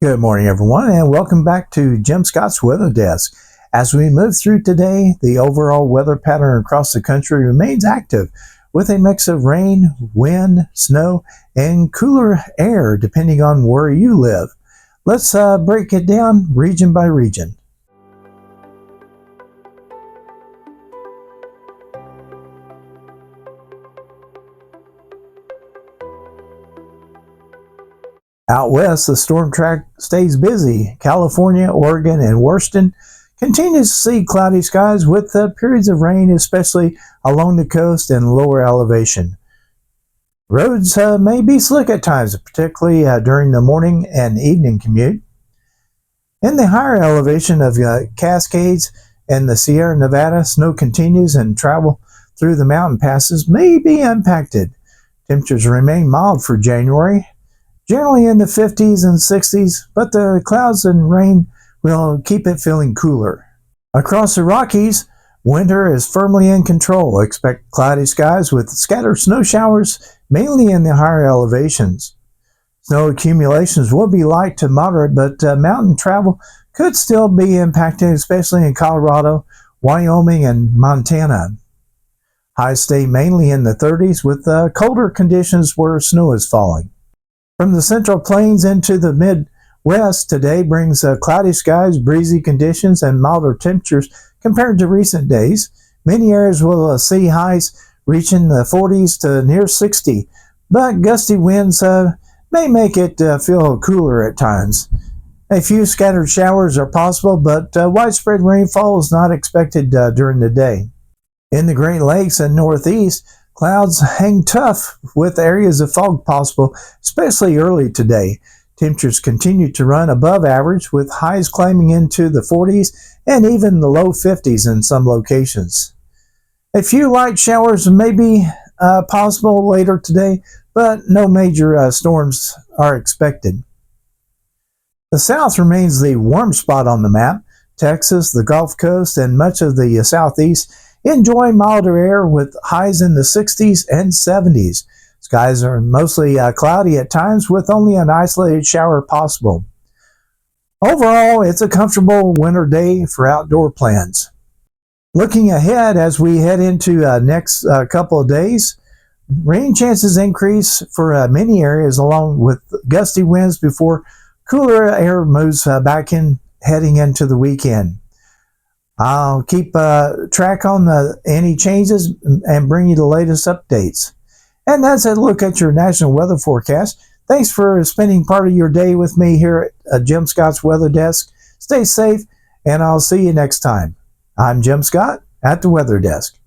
Good morning, everyone, and welcome back to Jim Scott's Weather Desk. As we move through today, the overall weather pattern across the country remains active with a mix of rain, wind, snow, and cooler air depending on where you live. Let's break it down region by region. Out west, the storm track stays busy. California, Oregon, and Washington continues to see cloudy skies with periods of rain, especially along the coast and lower elevation. Roads may be slick at times, particularly during the morning and evening commute. In the higher elevation of Cascades and the Sierra Nevada, snow continues and travel through the mountain passes may be impacted. Temperatures remain mild for January, generally in the 50s and 60s, but the clouds and rain will keep it feeling cooler. Across the Rockies, winter is firmly in control. Expect cloudy skies with scattered snow showers, mainly in the higher elevations. Snow accumulations will be light to moderate, but mountain travel could still be impacted, especially in Colorado, Wyoming, and Montana. Highs stay mainly in the 30s with colder conditions where snow is falling. From the Central Plains into the Midwest, today brings cloudy skies, breezy conditions, and milder temperatures compared to recent days. Many areas will see highs reaching the 40s to near 60, but gusty winds may make it feel cooler at times. A few scattered showers are possible, but widespread rainfall is not expected during the day. In the Great Lakes and Northeast, clouds hang tough with areas of fog possible, especially early today. Temperatures continue to run above average with highs climbing into the 40s and even the low 50s in some locations. A few light showers may be possible later today, but no major storms are expected. The South remains the warm spot on the map. Texas, the Gulf Coast, and much of the Southeast enjoy milder air with highs in the 60s and 70s. Skies are mostly cloudy at times with only an isolated shower possible. Overall, it's a comfortable winter day for outdoor plans. Looking ahead as we head into next couple of days, rain chances increase for many areas along with gusty winds before cooler air moves back in heading into the weekend. I'll keep track on any changes and bring you the latest updates. And that's a look at your national weather forecast. Thanks for spending part of your day with me here at Jim Scott's Weather Desk. Stay safe, and I'll see you next time. I'm Jim Scott at the Weather Desk.